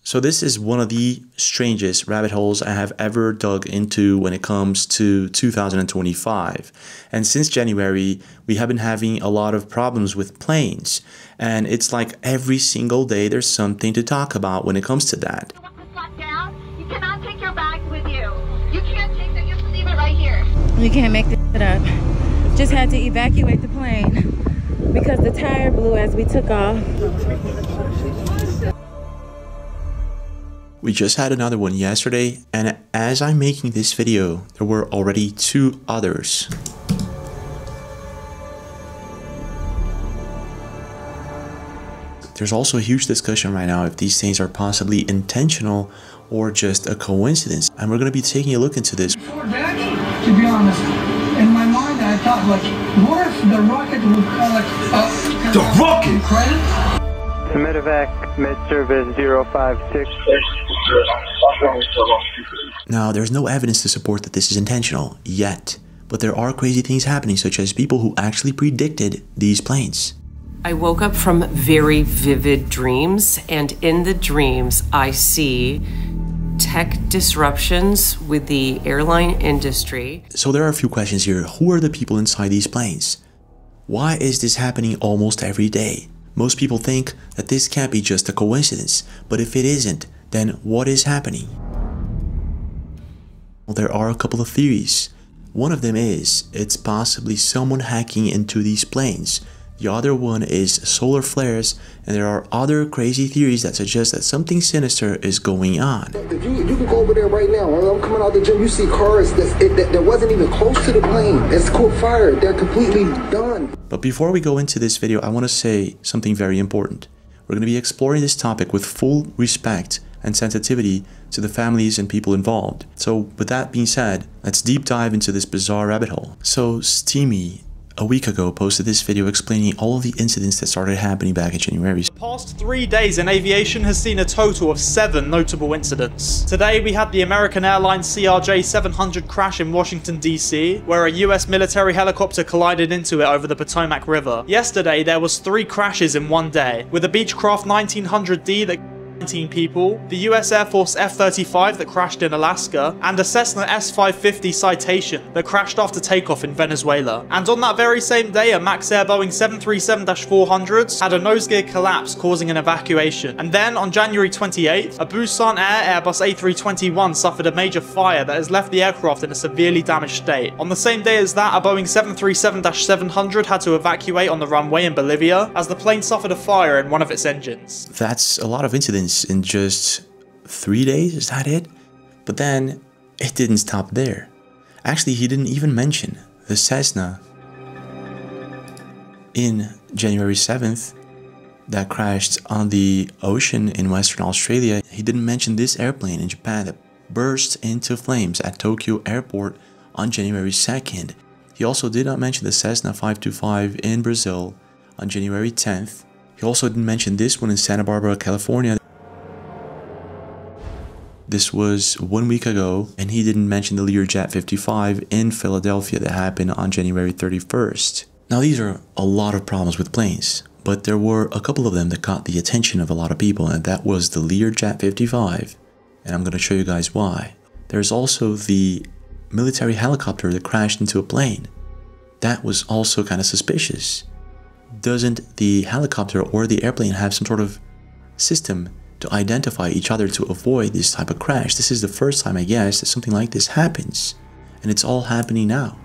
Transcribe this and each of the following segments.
So this is one of the strangest rabbit holes I have ever dug into when it comes to 2025. And since January, we have been having a lot of problems with planes. And it's like every single day there's something to talk about when it comes to that. You cannot take your bags with you. You can't take them, you have to leave it right here. You can't make this shit up. Just had to evacuate the plane because the tire blew as we took off. We just had another one yesterday, and as I'm making this video, there were already 2 others. There's also a huge discussion right now if these things are possibly intentional or just a coincidence, and we're going to be taking a look into this. To be honest, in my mind I thought, like, what if the rocket would the rocket? Medevac, mid-service 056. Now, there's no evidence to support that this is intentional yet, but there are crazy things happening, such as people who actually predicted these planes. I woke up from very vivid dreams, and in the dreams I see tech disruptions with the airline industry. So there are a few questions here. Who are the people inside these planes? Why is this happening almost every day? Most people think that this can't be just a coincidence, but if it isn't, then what is happening? Well, there are a couple of theories. One of them is it's possibly someone hacking into these planes. The other one is solar flares, and there are other crazy theories that suggest that something sinister is going on. You can go over there right now. I'm coming out the gym. You see cars that wasn't even close to the plane. It's caught fire. They're completely done. But before we go into this video, I want to say something very important. We're going to be exploring this topic with full respect and sensitivity to the families and people involved. So with that being said, let's deep dive into this bizarre rabbit hole. So Steamy, a week ago, posted this video explaining all of the incidents that started happening back in January. The past 3 days in aviation has seen a total of 7 notable incidents. Today we had the American Airlines CRJ-700 crash in Washington DC, where a US military helicopter collided into it over the Potomac River. Yesterday there was 3 crashes in one day, with a Beechcraft 1900D that 19 people, the US Air Force F-35 that crashed in Alaska, and a Cessna S-550 Citation that crashed after takeoff in Venezuela. And on that very same day, a Max Air Boeing 737-400 had a nose gear collapse, causing an evacuation. And then on January 28th, a Busan Air Airbus A321 suffered a major fire that has left the aircraft in a severely damaged state. On the same day as that, a Boeing 737-700 had to evacuate on the runway in Bolivia as the plane suffered a fire in one of its engines. That's a lot of incidents in just 3 days, is that it? But then it didn't stop there. Actually, he didn't even mention the Cessna in January 7th that crashed on the ocean in Western Australia. He didn't mention this airplane in Japan that burst into flames at Tokyo Airport on January 2nd. He also did not mention the Cessna 525 in Brazil on January 10th. He also didn't mention this one in Santa Barbara, California. This was 1 week ago, and he didn't mention the Learjet 55 in Philadelphia that happened on January 31st. Now, these are a lot of problems with planes, but there were a couple of them that caught the attention of a lot of people, and that was the Learjet 55, and I'm going to show you guys why. There's also the military helicopter that crashed into a plane. That was also kind of suspicious. Doesn't the helicopter or the airplane have some sort of system to identify each other to avoid this type of crash? This is the first time, I guess, that something like this happens, and it's all happening now.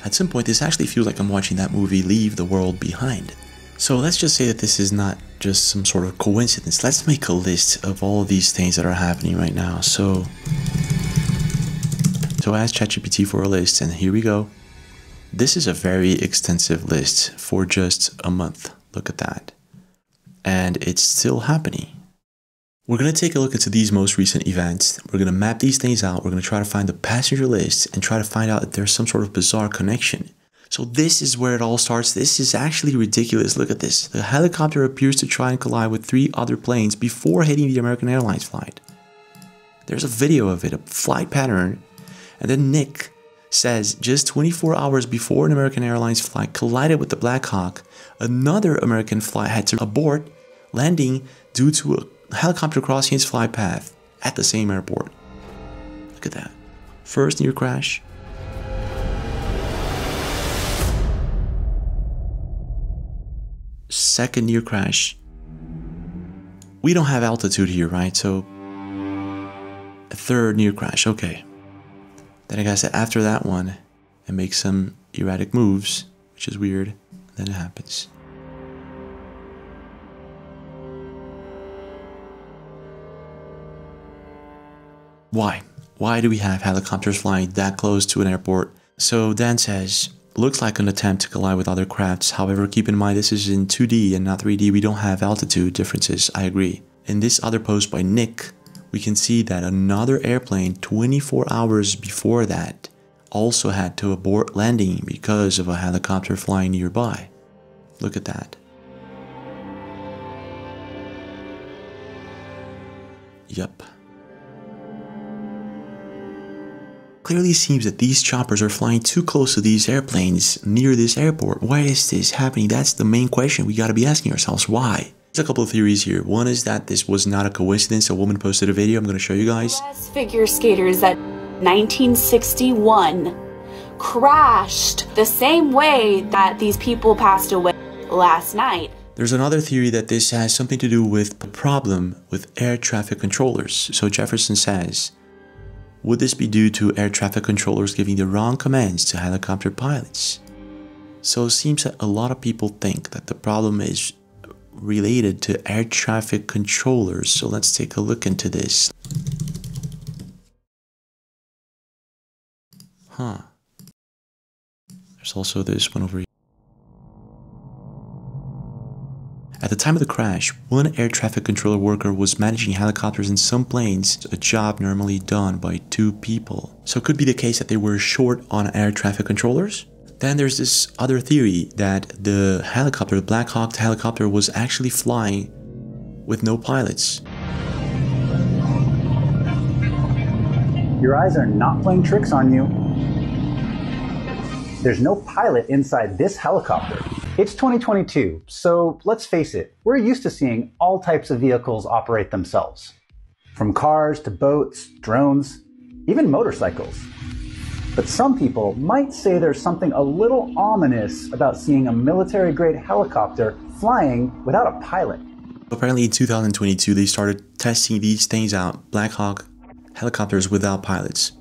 At some point, this actually feels like I'm watching that movie Leave the World Behind. So let's just say that this is not just some sort of coincidence. Let's make a list of all of these things that are happening right now. So ask ChatGPT for a list, and here we go. This is a very extensive list for just a month. Look at that. And it's still happening. We're going to take a look into these most recent events. We're going to map these things out. We're going to try to find the passenger list and try to find out if there's some sort of bizarre connection. So this is where it all starts. This is actually ridiculous. Look at this. The helicopter appears to try and collide with 3 other planes before hitting the American Airlines flight. There's a video of it, a flight pattern. And then Nick says just 24 hours before an American Airlines flight collided with the Black Hawk, another American flight had to abort landing due to a helicopter crossing its flight path at the same airport. Look at that. First near crash. Second near crash. We don't have altitude here, right? So a third near crash. Okay. Then I guess after that one, it makes some erratic moves, which is weird. Then it happens. Why? Why do we have helicopters flying that close to an airport? So Dan says, looks like an attempt to collide with other crafts. However, keep in mind this is in 2D and not 3D. We don't have altitude differences. I agree. In this other post by Nick, we can see that another airplane 24 hours before that also had to abort landing because of a helicopter flying nearby. Look at that. Yep. Clearly seems that these choppers are flying too close to these airplanes near this airport. Why is this happening? That's the main question we gotta be asking ourselves. Why? There's a couple of theories here. One is that this was not a coincidence. A woman posted a video I'm gonna show you guys. US figure skaters that 1961 crashed the same way that these people passed away last night. There's another theory that this has something to do with a problem with air traffic controllers. So Jefferson says, would this be due to air traffic controllers giving the wrong commands to helicopter pilots? So it seems that a lot of people think that the problem is related to air traffic controllers. So let's take a look into this. Huh. There's also this one over here. At the time of the crash, one air traffic controller worker was managing helicopters in some planes, a job normally done by 2 people. So it could be the case that they were short on air traffic controllers. Then there's this other theory that the helicopter, the Black Hawk helicopter, was actually flying with no pilots. Your eyes are not playing tricks on you. There's no pilot inside this helicopter. It's 2022, so let's face it, we're used to seeing all types of vehicles operate themselves. From cars to boats, drones, even motorcycles. But some people might say there's something a little ominous about seeing a military-grade helicopter flying without a pilot. Apparently in 2022, they started testing these things out, Black Hawk helicopters without pilots.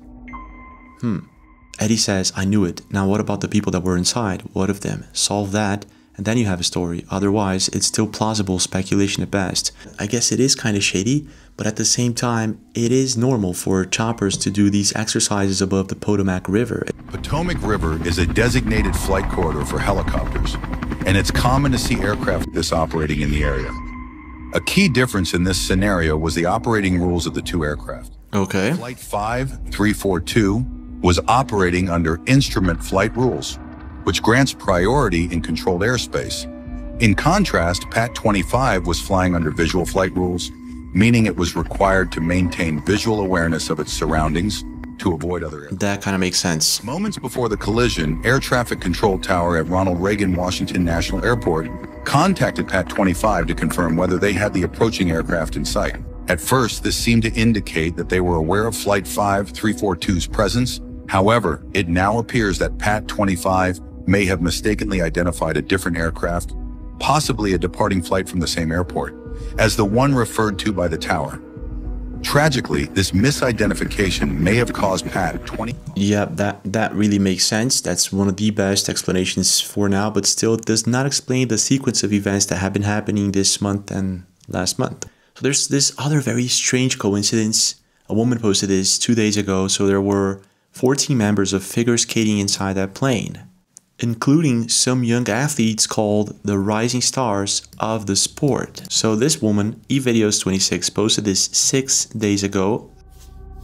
Eddie says, I knew it. Now what about the people that were inside? What of them? Solve that, and then you have a story. Otherwise, it's still plausible speculation at best. I guess it is kind of shady, but at the same time, it is normal for choppers to do these exercises above the Potomac River. Potomac River is a designated flight corridor for helicopters, and it's common to see aircraft this operating in the area. A key difference in this scenario was the operating rules of the 2 aircraft. Okay. Flight 5342 was operating under instrument flight rules, which grants priority in controlled airspace. In contrast, PAT 25 was flying under visual flight rules, meaning it was required to maintain visual awareness of its surroundings to avoid other aircraft. That kind of makes sense. Moments before the collision, Air Traffic Control Tower at Ronald Reagan Washington National Airport contacted PAT 25 to confirm whether they had the approaching aircraft in sight. At first, this seemed to indicate that they were aware of Flight 5342's presence. However, it now appears that PAT 25 may have mistakenly identified a different aircraft, possibly a departing flight from the same airport, as the one referred to by the tower. Tragically, this misidentification may have caused PAT 20. Yeah, that really makes sense. That's one of the best explanations for now, but still it does not explain the sequence of events that have been happening this month and last month. So there's this other very strange coincidence. A woman posted this 2 days ago. So there were 14 members of figure skating inside that plane, including some young athletes called the rising stars of the sport. So this woman, eVideos26, posted this 6 days ago.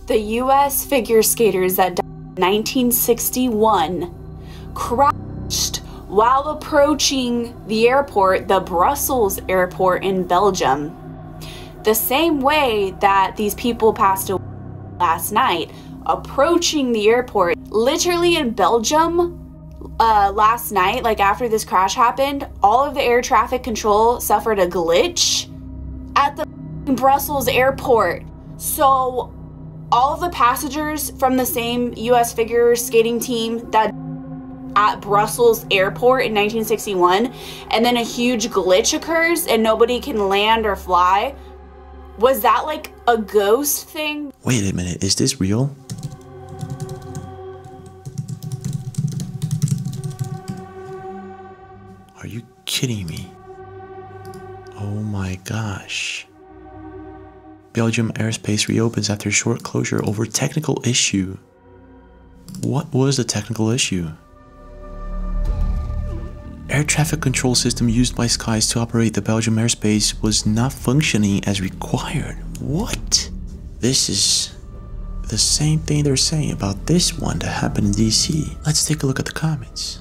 The US figure skaters that died in 1961 crashed while approaching the airport, the Brussels airport in Belgium. The same way that these people passed away last night approaching the airport. Literally in Belgium, last night, like after this crash happened, all of the air traffic control suffered a glitch at the Brussels airport. So all of the passengers from the same US figure skating team that at Brussels airport in 1961, and then a huge glitch occurs and nobody can land or fly. Was that like a ghost thing? Wait a minute, is this real? Are you kidding me? Oh my gosh. Belgium airspace reopens after short closure over technical issue. What was the technical issue? Air traffic control system used by skies to operate the Belgium airspace was not functioning as required. What? This is the same thing they're saying about this one that happened in DC. Let's take a look at the comments.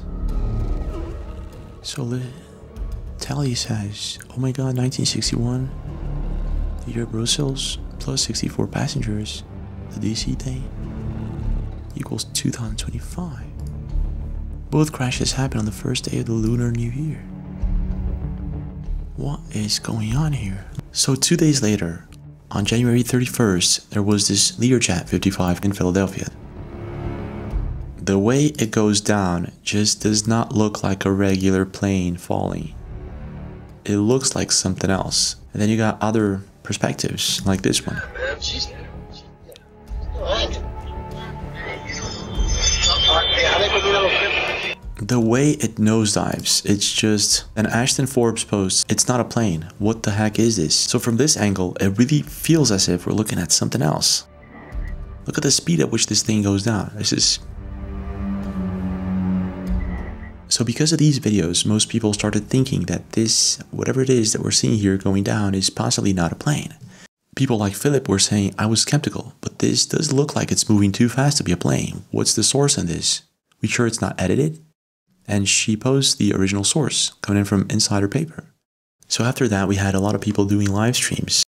So Tally says, oh my god, 1961, the year Brussels, plus 64 passengers, the DC day, equals 2025. Both crashes happened on the first day of the Lunar New Year. What is going on here? So 2 days later, on January 31st, there was this Learjet 55 in Philadelphia. The way it goes down just does not look like a regular plane falling. It looks like something else. And then you got other perspectives, like this one. The way it nosedives, it's just an Ashton Forbes post. It's not a plane. What the heck is this? So from this angle, it really feels as if we're looking at something else. Look at the speed at which this thing goes down. This is... So because of these videos, most people started thinking that this, whatever it is that we're seeing here going down, is possibly not a plane. People like Philip were saying, I was skeptical, but this does look like it's moving too fast to be a plane. What's the source on this? We sure it's not edited? And she posts the original source coming in from Insider Paper. So after that, we had a lot of people doing live streams.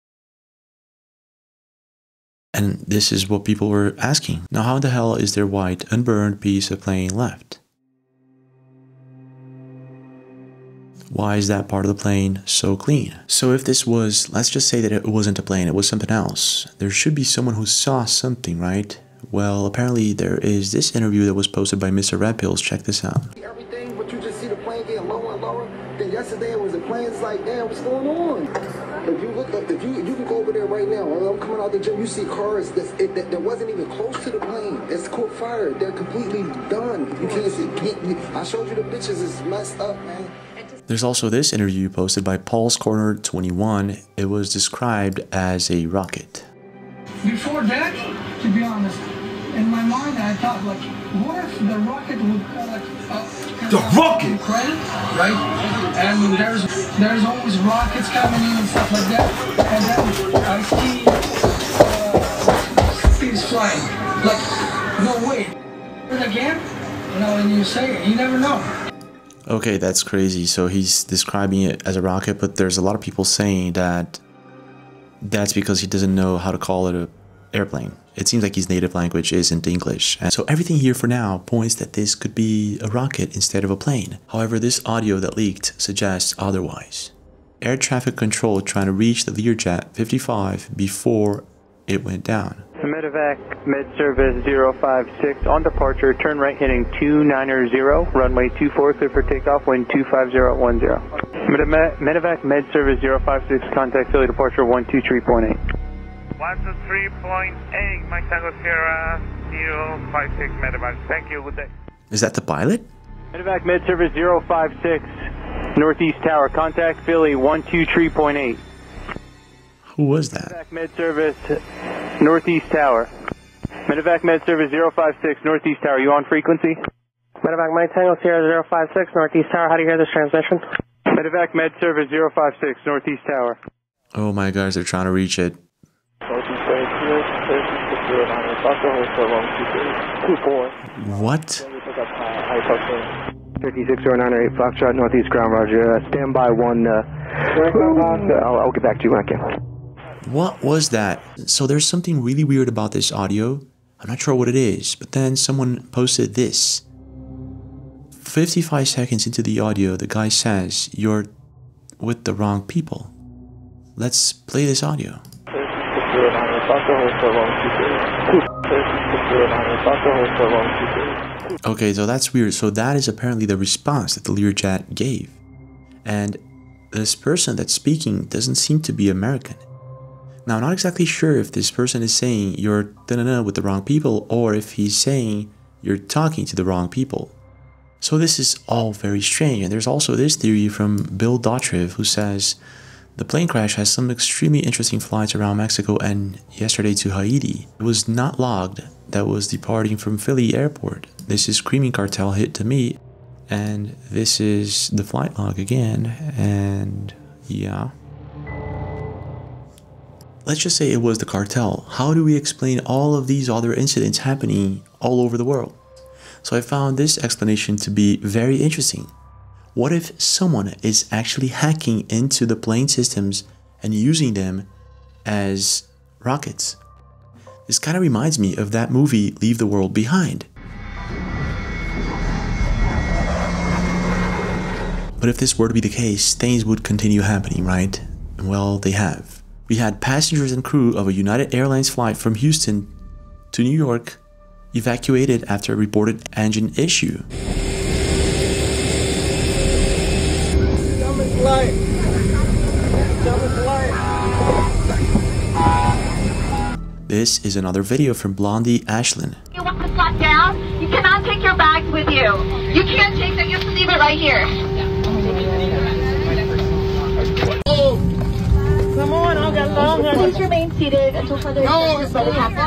And this is what people were asking. Now, how the hell is there white, unburned piece of plane left? Why is that part of the plane so clean? So if this was, let's just say that it wasn't a plane, it was something else. There should be someone who saw something, right? Well, apparently there is this interview that was posted by Mr. Red Pills. Check this out. Everything, but you just see the plane getting lower and lower. Then yesterday it was the plane's like, damn, what's going on? If you look up, if you can go over there right now. I'm coming out the gym. You see cars that wasn't even close to the plane. It's caught fire. They're completely done. You can't see. I showed you the pictures. It's messed up, man. There's also this interview posted by Paul's Corner 21. It was described as a rocket. Before that, to be honest, in my mind I thought like, what if the rocket would rocket, right? And there's always rockets coming in and stuff like that. And then I see things flying. Like, no way. And again, you know, and you say it, you never know. Okay, that's crazy. So he's describing it as a rocket, but there's a lot of people saying that that's because he doesn't know how to call it an airplane. It seems like his native language isn't English. And so everything here for now points that this could be a rocket instead of a plane. However, this audio that leaked suggests otherwise. Air traffic control trying to reach the Learjet 55 before it went down. Medevac, med service 056 on departure, turn right heading 290, runway 24, clear for takeoff, wind 25010. Medevac, med service 056, contact Philly departure 123.8. 123.8, Mike Tango Sierra 056 Medevac, thank you, good day. Is that the pilot? Medevac, med service 056, Northeast Tower, contact Philly 123.8. Who was that? Medevac, med service Northeast Tower. Medevac Med Service 056 Northeast Tower, you on frequency? Medevac Mike Tango Sierra 056 Northeast Tower, how do you hear this transmission? Medevac Med Service 056 Northeast Tower. Oh my gosh, they're trying to reach it. What? 36098 Foxtrot Northeast Ground, Roger. Stand by one. I'll get back to you when I can. What was that? So there's something really weird about this audio. I'm not sure what it is, but then someone posted this. 55 seconds into the audio, the guy says, "You're with the wrong people." Let's play this audio. Okay, so that's weird. So that is apparently the response that the Learjet gave. And this person that's speaking doesn't seem to be American. Now, I'm not exactly sure if this person is saying you're with the wrong people or if he's saying you're talking to the wrong people. So this is all very strange. And there's also this theory from Bill Dotriv who says the plane crash has some extremely interesting flights around Mexico and yesterday to Haiti. It was not logged that was departing from Philly airport. This is Screaming Cartel hit to me. And this is the flight log again. And yeah. Let's just say it was the cartel. How do we explain all of these other incidents happening all over the world? So I found this explanation to be very interesting. What if someone is actually hacking into the plane systems and using them as rockets? This kind of reminds me of that movie Leave the World Behind. But if this were to be the case, things would continue happening, right? Well, they have. We had passengers and crew of a United Airlines flight from Houston to New York evacuated after a reported engine issue. This is another video from Blondie Ashlyn. You want to flat down? You cannot take your bags with you. You can't take them. You have to leave it right here. Oh! Come on, I'll get long. Please remain seated until further instructions happen.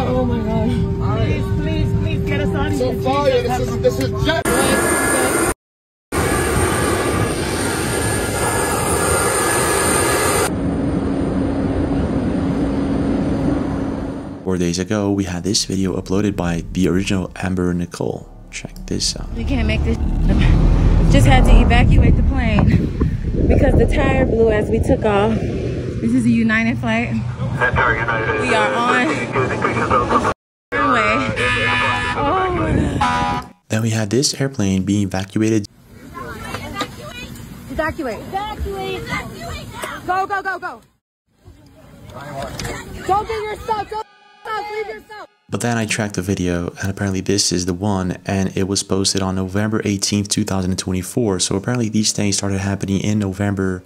Oh my God. Please get us on here. Fire, this is jet. 4 days ago, we had this video uploaded by the original Amber Nicole. Check this out. We can't make this up. Just had to evacuate the plane because the tire blew as we took off. This is a United flight. We are on the runway. Oh my God. Then we had this airplane being evacuated. Evacuate. Evacuate. Go, go, go, go. Go get your stuff. Go. Leave your stuff. But then I tracked the video, and apparently this is the one, and it was posted on November 18th, 2024. So apparently these things started happening in November,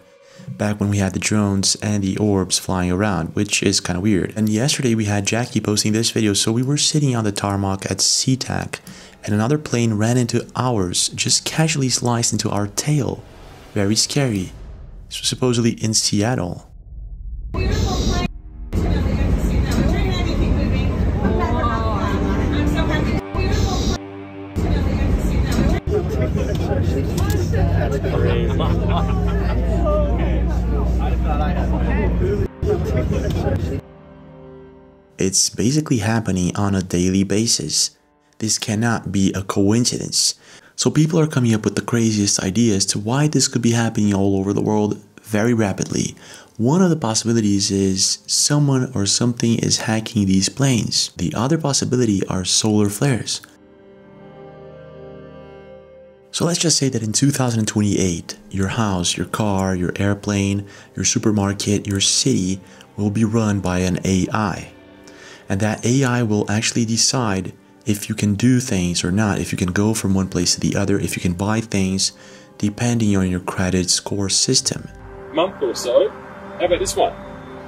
back when we had the drones and the orbs flying around, which is kind of weird. And yesterday we had Jackie posting this video. So we were sitting on the tarmac at SeaTac, and another plane ran into ours, just casually sliced into our tail. Very scary. This was supposedly in Seattle. It's basically happening on a daily basis. This cannot be a coincidence. So people are coming up with the craziest ideas to why this could be happening all over the world very rapidly. One of the possibilities is someone or something is hacking these planes. The other possibility are solar flares. So let's just say that in 2028, your house, your car, your airplane, your supermarket, your city will be run by an AI. And that AI will actually decide if you can do things or not, if you can go from one place to the other, if you can buy things, depending on your credit score system. Month or so, how about this one?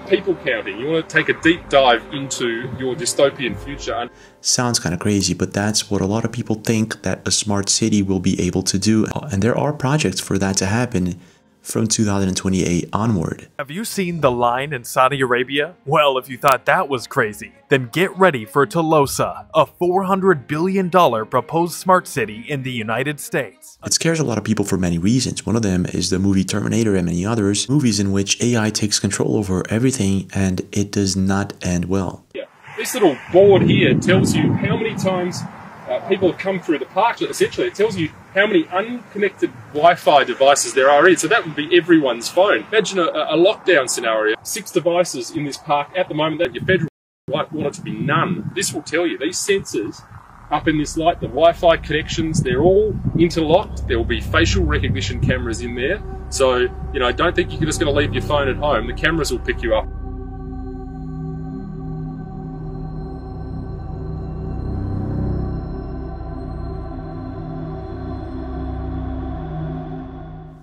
People counting. You want to take a deep dive into your dystopian future. Sounds kind of crazy, but that's what a lot of people think that a smart city will be able to do. And there are projects for that to happen from 2028 onward. Have you seen The Line in Saudi Arabia? Well, if you thought that was crazy, then get ready for Tolosa, a $400 billion proposed smart city in the United States. It scares a lot of people for many reasons. One of them is the movie Terminator and many others, movies in which AI takes control over everything and it does not end well. Yeah. This little board here tells you how many times people have come through the park. Essentially, it tells you how many unconnected Wi-Fi devices there are in. So that would be everyone's phone. Imagine a lockdown scenario. 6 devices in this park at the moment. That your federal want it to be none. This will tell you, these sensors up in this light, the Wi-Fi connections, they're all interlocked. There will be facial recognition cameras in there. So, you know, don't think you're just going to leave your phone at home. The cameras will pick you up.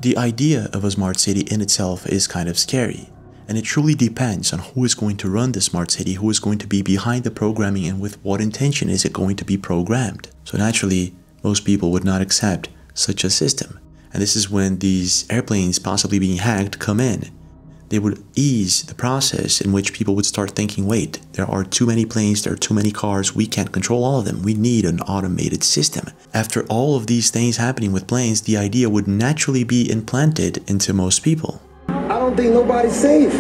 The idea of a smart city in itself is kind of scary, and it truly depends on who is going to run the smart city, who is going to be behind the programming, and with what intention is it going to be programmed. So naturally, most people would not accept such a system, and this is when these airplanes possibly being hacked come in. They would ease the process in which people would start thinking, wait, there are too many planes, there are too many cars, we can't control all of them, we need an automated system. After all of these things happening with planes, the idea would naturally be implanted into most people. I don't think nobody's safe.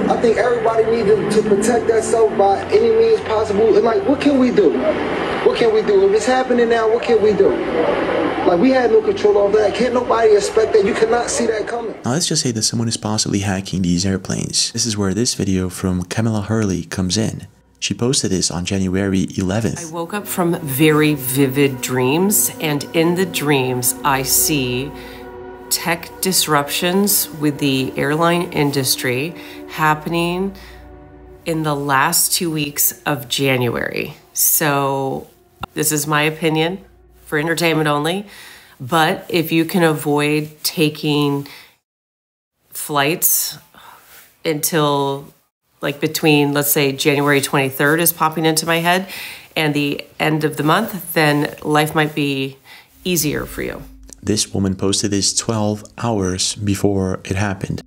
I think everybody needs to protect themselves by any means possible. And like, what can we do? What can we do? If it's happening now, what can we do? Like, we had no control over that. Can't nobody expect that. You cannot see that coming. Now let's just say that someone is possibly hacking these airplanes. This is where this video from Camilla Hurley comes in. She posted this on January 11th. I woke up from very vivid dreams, and in the dreams I see tech disruptions with the airline industry happening in the last 2 weeks of January. So this is my opinion for entertainment only, but if you can avoid taking flights until like between, let's say, January 23rd is popping into my head and the end of the month, then life might be easier for you. This woman posted this 12 hours before it happened.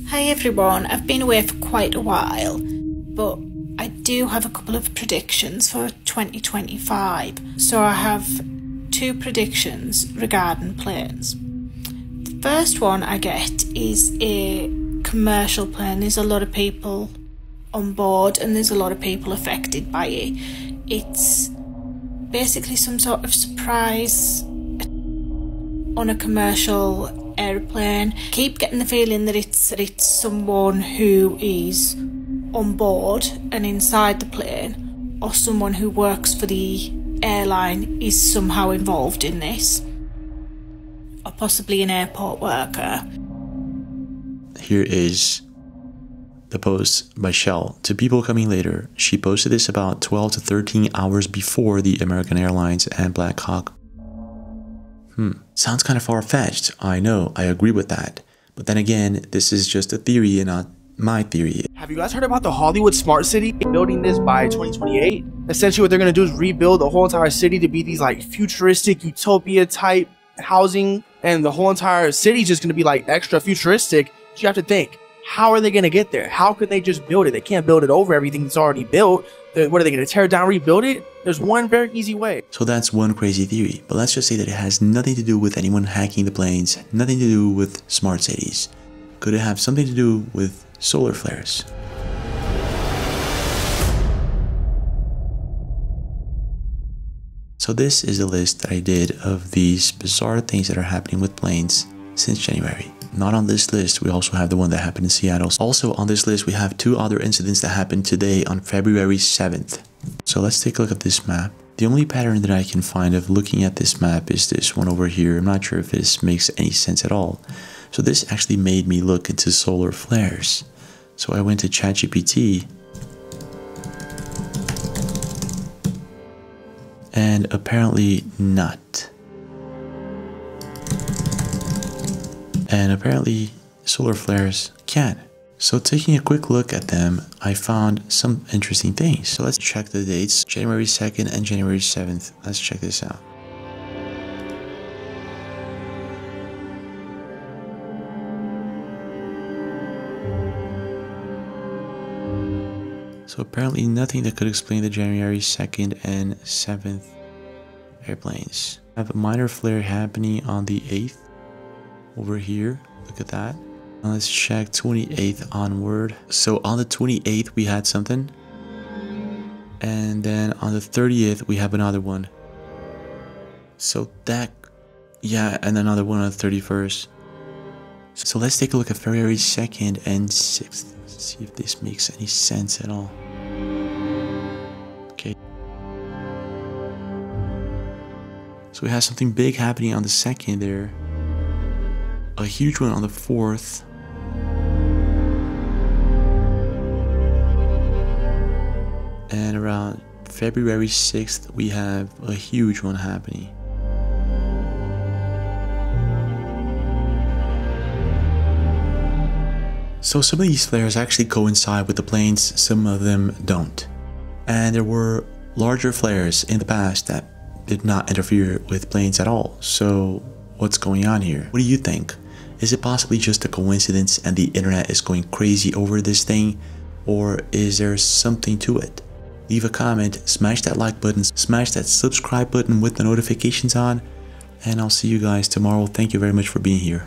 Hi everyone, I've been away for quite a while, but I do have a couple of predictions for 2025. So I have 2 predictions regarding planes. The first one I get is a commercial plane. There's a lot of people on board and there's a lot of people affected by it. It's basically some sort of surprise on a commercial airplane. Keep getting the feeling that it's someone who is on board and inside the plane, or someone who works for the airline is somehow involved in this, or possibly an airport worker. Here is the post by Shell. To people coming later, she posted this about 12 to 13 hours before the American Airlines and Blackout. Sounds kind of far-fetched. I know, I agree with that. But then again, this is just a theory and not my theory. Have you guys heard about the Hollywood Smart City? Building this by 2028. Essentially what they're going to do is rebuild the whole entire city to be these like futuristic utopia type housing, and the whole entire city is just going to be like extra futuristic. So you have to think, how are they going to get there? How could they just build it? They can't build it over everything that's already built. What are they going to tear it down, rebuild it? There's one very easy way. So that's one crazy theory, but let's just say that it has nothing to do with anyone hacking the planes, nothing to do with smart cities. Could it have something to do with solar flares? So this is the list that I did of these bizarre things that are happening with planes since January. Not on this list, we also have the one that happened in Seattle. Also on this list, we have 2 other incidents that happened today on February 7th. So let's take a look at this map. The only pattern that I can find of looking at this map is this one over here. I'm not sure if this makes any sense at all. So this actually made me look into solar flares. So I went to ChatGPT and apparently not. And apparently solar flares can. So taking a quick look at them, I found some interesting things. So let's check the dates, January 2nd and January 7th. Let's check this out. So apparently nothing that could explain the January 2nd and 7th airplanes. I have a minor flare happening on the 8th over here. Look at that. Now let's check 28th onward. So on the 28th we had something. And then on the 30th we have another one. So that, yeah, and another one on the 31st. So let's take a look at February 2nd and 6th. Let's see if this makes any sense at all. So we have something big happening on the 2nd there. A huge one on the 4th. And around February 6th, we have a huge one happening. So some of these flares actually coincide with the planes, some of them don't. And there were larger flares in the past that did not interfere with planes at all. So what's going on here? What do you think? Is it possibly just a coincidence and the internet is going crazy over this thing? Or is there something to it? Leave a comment, smash that like button, smash that subscribe button with the notifications on, and I'll see you guys tomorrow. Thank you very much for being here.